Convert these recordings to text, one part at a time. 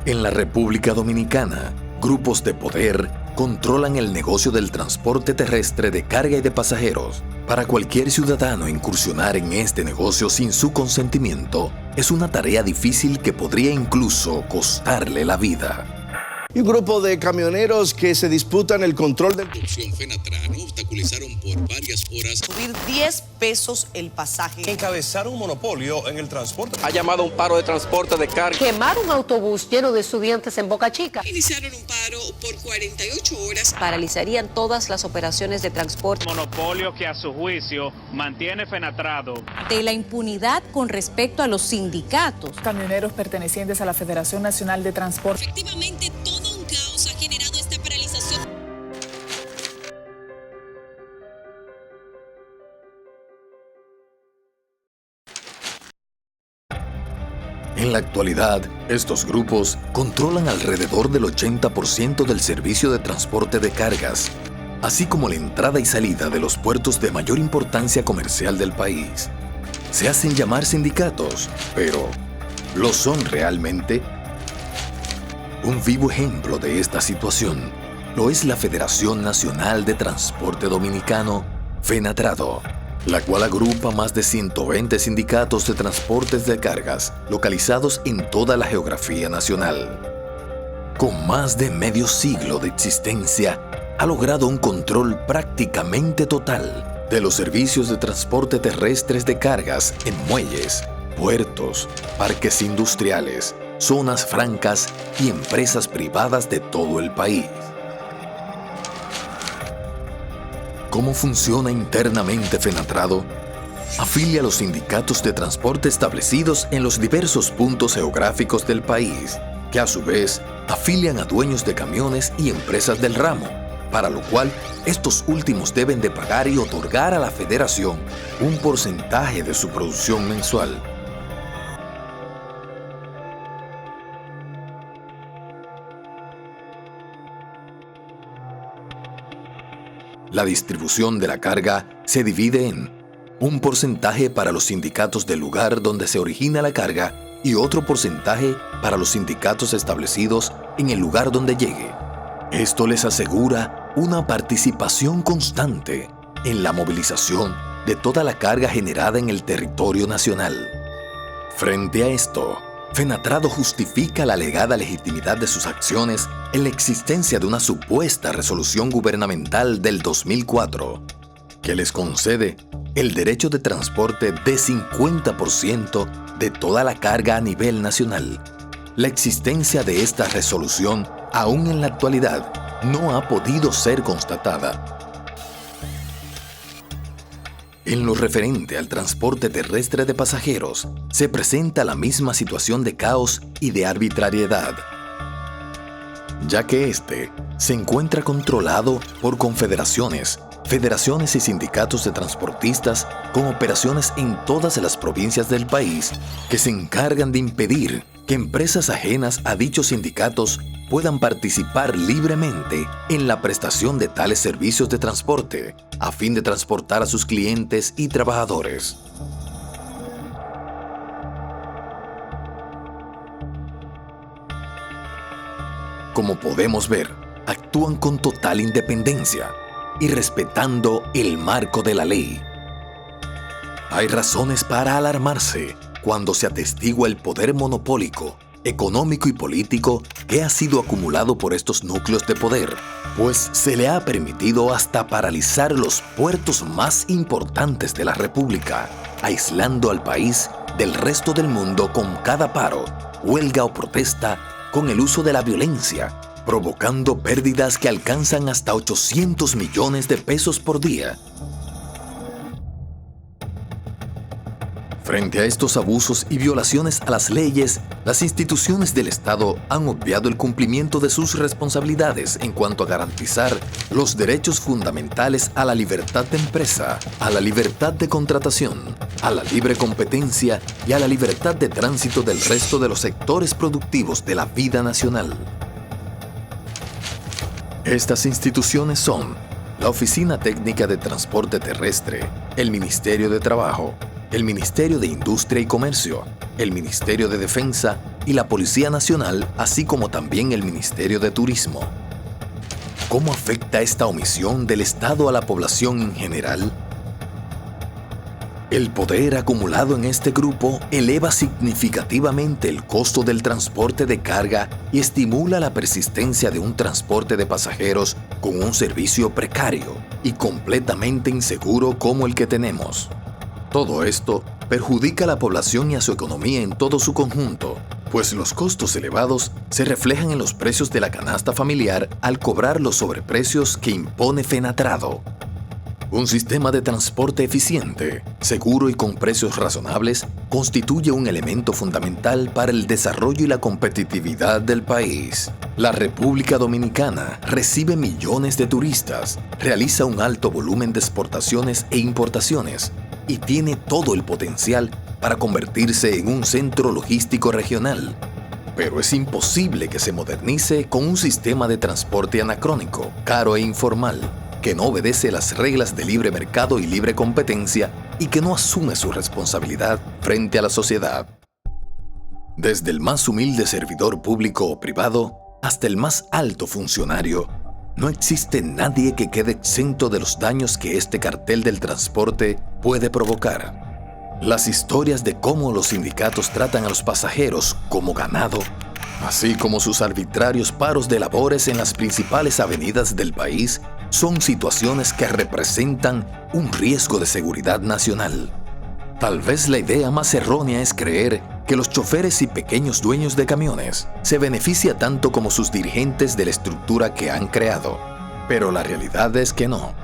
En la República Dominicana, grupos de poder controlan el negocio del transporte terrestre de carga y de pasajeros. Para cualquier ciudadano incursionar en este negocio sin su consentimiento es una tarea difícil que podría incluso costarle la vida. Y un grupo de camioneros que se disputan el control del Opción Fenatrano obstaculizaron por varias horas. Subir 10 pesos el pasaje. Encabezar un monopolio en el transporte. Ha llamado a un paro de transporte de carga. Quemar un autobús lleno de estudiantes en Boca Chica. Iniciaron un paro por 48 horas. Paralizarían todas las operaciones de transporte. Monopolio que a su juicio mantiene Fenatrano. De la impunidad con respecto a los sindicatos. Camioneros pertenecientes a la Federación Nacional de Transporte. Efectivamente, todo un caos ha generado esta paralización. En la actualidad, estos grupos controlan alrededor del 80% del servicio de transporte de cargas, así como la entrada y salida de los puertos de mayor importancia comercial del país. Se hacen llamar sindicatos, pero ¿lo son realmente? Un vivo ejemplo de esta situación lo es la Federación Nacional de Transporte Dominicano, FENATRADO, la cual agrupa más de 120 sindicatos de transportes de cargas localizados en toda la geografía nacional. Con más de medio siglo de existencia, ha logrado un control prácticamente total de los servicios de transporte terrestres de cargas en muelles, puertos, parques industriales, zonas francas y empresas privadas de todo el país. ¿Cómo funciona internamente Fenatrado? Afilia a los sindicatos de transporte establecidos en los diversos puntos geográficos del país, que a su vez afilian a dueños de camiones y empresas del ramo, para lo cual estos últimos deben de pagar y otorgar a la federación un porcentaje de su producción mensual. La distribución de la carga se divide en un porcentaje para los sindicatos del lugar donde se origina la carga y otro porcentaje para los sindicatos establecidos en el lugar donde llegue. Esto les asegura una participación constante en la movilización de toda la carga generada en el territorio nacional. Frente a esto, Fenatrado justifica la alegada legitimidad de sus acciones en la existencia de una supuesta resolución gubernamental del 2004, que les concede el derecho de transporte de 50% de toda la carga a nivel nacional. La existencia de esta resolución, aún en la actualidad, no ha podido ser constatada. En lo referente al transporte terrestre de pasajeros, se presenta la misma situación de caos y de arbitrariedad, ya que este se encuentra controlado por confederaciones, federaciones y sindicatos de transportistas con operaciones en todas las provincias del país que se encargan de impedir que empresas ajenas a dichos sindicatos puedan participar libremente en la prestación de tales servicios de transporte a fin de transportar a sus clientes y trabajadores. Como podemos ver, actúan con total independencia y respetando el marco de la ley. Hay razones para alarmarse cuando se atestigua el poder monopólico, económico y político que ha sido acumulado por estos núcleos de poder, pues se le ha permitido hasta paralizar los puertos más importantes de la República, aislando al país del resto del mundo con cada paro, huelga o protesta con el uso de la violencia, provocando pérdidas que alcanzan hasta 800 millones de pesos por día. Frente a estos abusos y violaciones a las leyes, las instituciones del Estado han obviado el cumplimiento de sus responsabilidades en cuanto a garantizar los derechos fundamentales a la libertad de empresa, a la libertad de contratación, a la libre competencia y a la libertad de tránsito del resto de los sectores productivos de la vida nacional. Estas instituciones son la Oficina Técnica de Transporte Terrestre, el Ministerio de Trabajo, el Ministerio de Industria y Comercio, el Ministerio de Defensa y la Policía Nacional, así como también el Ministerio de Turismo. ¿Cómo afecta esta omisión del Estado a la población en general? El poder acumulado en este grupo eleva significativamente el costo del transporte de carga y estimula la persistencia de un transporte de pasajeros con un servicio precario y completamente inseguro como el que tenemos. Todo esto perjudica a la población y a su economía en todo su conjunto, pues los costos elevados se reflejan en los precios de la canasta familiar al cobrar los sobreprecios que impone Fenatrado. Un sistema de transporte eficiente, seguro y con precios razonables constituye un elemento fundamental para el desarrollo y la competitividad del país. La República Dominicana recibe millones de turistas, realiza un alto volumen de exportaciones e importaciones y tiene todo el potencial para convertirse en un centro logístico regional. Pero es imposible que se modernice con un sistema de transporte anacrónico, caro e informal, que no obedece las reglas de libre mercado y libre competencia y que no asume su responsabilidad frente a la sociedad. Desde el más humilde servidor público o privado hasta el más alto funcionario, no existe nadie que quede exento de los daños que este cartel del transporte puede provocar. Las historias de cómo los sindicatos tratan a los pasajeros como ganado, así como sus arbitrarios paros de labores en las principales avenidas del país, son situaciones que representan un riesgo de seguridad nacional. Tal vez la idea más errónea es creer que los choferes y pequeños dueños de camiones se beneficia tanto como sus dirigentes de la estructura que han creado. Pero la realidad es que no.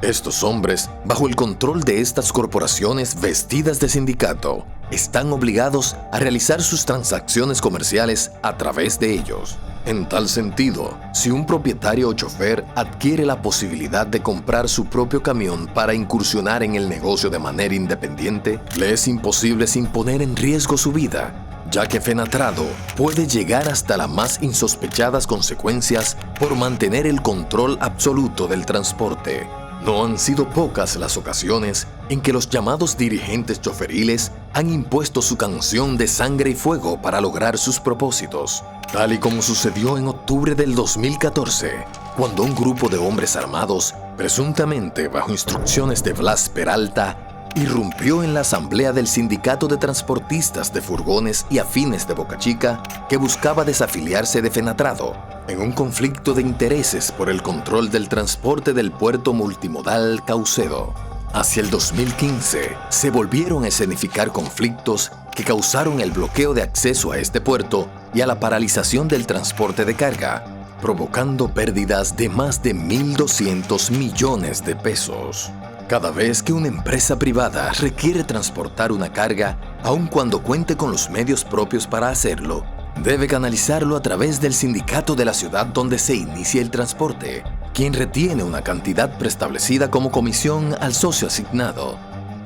Estos hombres, bajo el control de estas corporaciones vestidas de sindicato, están obligados a realizar sus transacciones comerciales a través de ellos. En tal sentido, si un propietario o chofer adquiere la posibilidad de comprar su propio camión para incursionar en el negocio de manera independiente, le es imposible sin poner en riesgo su vida, ya que Fenatrado puede llegar hasta las más insospechadas consecuencias por mantener el control absoluto del transporte. No han sido pocas las ocasiones en que los llamados dirigentes choferiles han impuesto su canción de sangre y fuego para lograr sus propósitos, tal y como sucedió en octubre del 2014, cuando un grupo de hombres armados, presuntamente bajo instrucciones de Blas Peralta, irrumpió en la asamblea del Sindicato de Transportistas de Furgones y Afines de Boca Chica, que buscaba desafiliarse de Fenatrado, en un conflicto de intereses por el control del transporte del puerto multimodal Caucedo. Hacia el 2015, se volvieron a escenificar conflictos que causaron el bloqueo de acceso a este puerto y a la paralización del transporte de carga, provocando pérdidas de más de 1.200 millones de pesos. Cada vez que una empresa privada requiere transportar una carga, aun cuando cuente con los medios propios para hacerlo, debe canalizarlo a través del sindicato de la ciudad donde se inicia el transporte, quien retiene una cantidad preestablecida como comisión al socio asignado.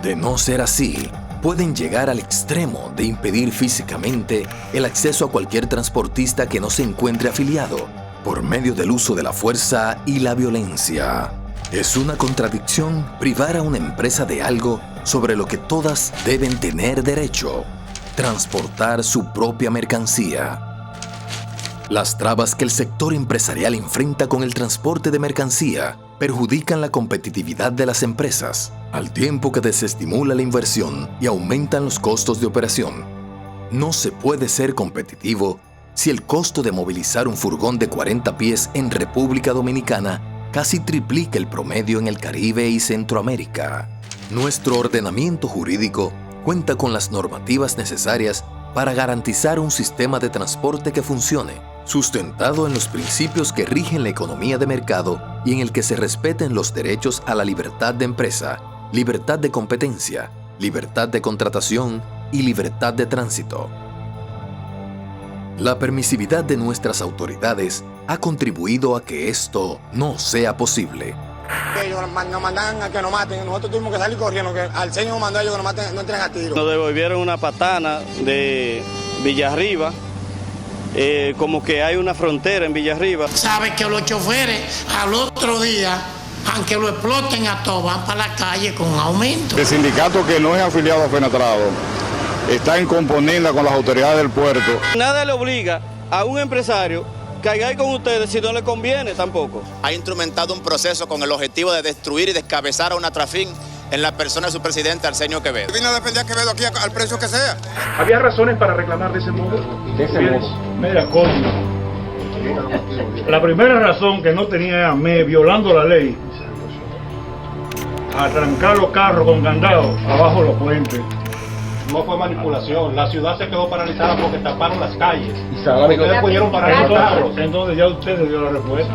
De no ser así, pueden llegar al extremo de impedir físicamente el acceso a cualquier transportista que no se encuentre afiliado, por medio del uso de la fuerza y la violencia. Es una contradicción privar a una empresa de algo sobre lo que todas deben tener derecho: transportar su propia mercancía. Las trabas que el sector empresarial enfrenta con el transporte de mercancía perjudican la competitividad de las empresas, al tiempo que desestimula la inversión y aumentan los costos de operación. No se puede ser competitivo si el costo de movilizar un furgón de 40 pies en República Dominicana casi triplica el promedio en el Caribe y Centroamérica. Nuestro ordenamiento jurídico cuenta con las normativas necesarias para garantizar un sistema de transporte que funcione, sustentado en los principios que rigen la economía de mercado y en el que se respeten los derechos a la libertad de empresa, libertad de competencia, libertad de contratación y libertad de tránsito. La permisividad de nuestras autoridades ha contribuido a que esto no sea posible. Ellos nos mandan a que nos maten, nosotros tuvimos que salir corriendo, que al señor nos mandó a ellos que nos maten, no entren a tiro. Nos devolvieron una patana de Villarriba, como que hay una frontera en Villarriba. Sabe que los choferes al otro día aunque lo exploten a todos, van para la calle con aumento. El sindicato que no es afiliado a Fenatrado está en componenda con las autoridades del puerto. Nada le obliga a un empresario caiga con ustedes si no le conviene tampoco. Ha instrumentado un proceso con el objetivo de destruir y descabezar a una Trafin en la persona de su presidente Arsenio Quevedo. Vino a defender a Quevedo aquí al precio que sea. ¿Había razones para reclamar de ese modo? De ese modo. Mira, coño. La primera razón que no tenía AME violando la ley, arrancar los carros con candados abajo los puentes. No fue manipulación, la ciudad se quedó paralizada porque taparon las calles. Y ustedes pudieron parar los carros. Entonces ya usted dio la respuesta.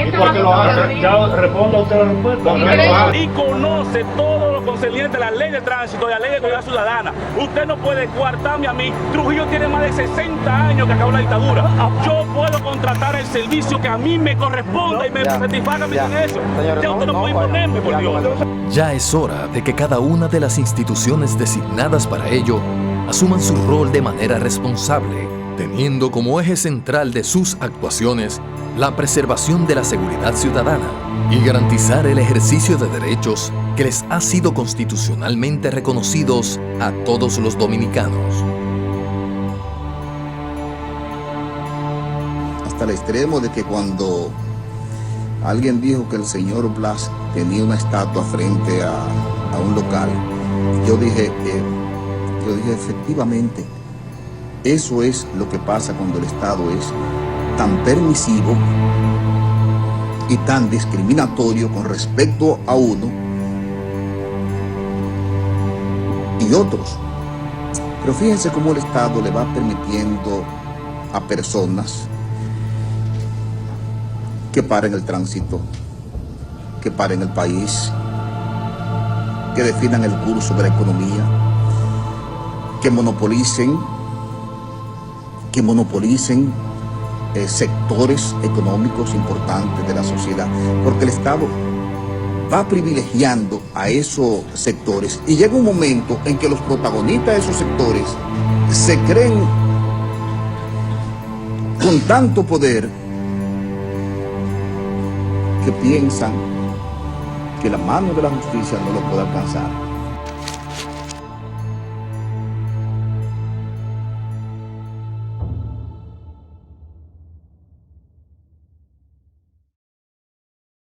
¿Y por qué lo hace? Ya responda usted la respuesta. Y conoce todo lo concerniente a la ley de tránsito y la ley de seguridad ciudadana. Usted no puede coartarme a mí. Trujillo tiene más de 60 años que acabó la dictadura. Yo puedo contratar el servicio que a mí me corresponda y me satisfaga en eso. Ya usted no puede imponerme, por Dios. Ya es hora de que cada una de las instituciones designadas para ello asuman su rol de manera responsable, teniendo como eje central de sus actuaciones la preservación de la seguridad ciudadana y garantizar el ejercicio de derechos que les ha sido constitucionalmente reconocidos a todos los dominicanos. Hasta el extremo de que cuando alguien dijo que el señor Blas tenía una estatua frente a un local, yo dije, efectivamente, eso es lo que pasa cuando el Estado es tan permisivo y tan discriminatorio con respecto a uno y otros. Pero fíjense cómo el Estado le va permitiendo a personas que paren el tránsito, que paren el país, que definan el curso de la economía, que monopolicen sectores económicos importantes de la sociedad, porque el Estado va privilegiando a esos sectores y llega un momento en que los protagonistas de esos sectores se creen con tanto poder que piensan que la mano de la justicia no lo puede alcanzar.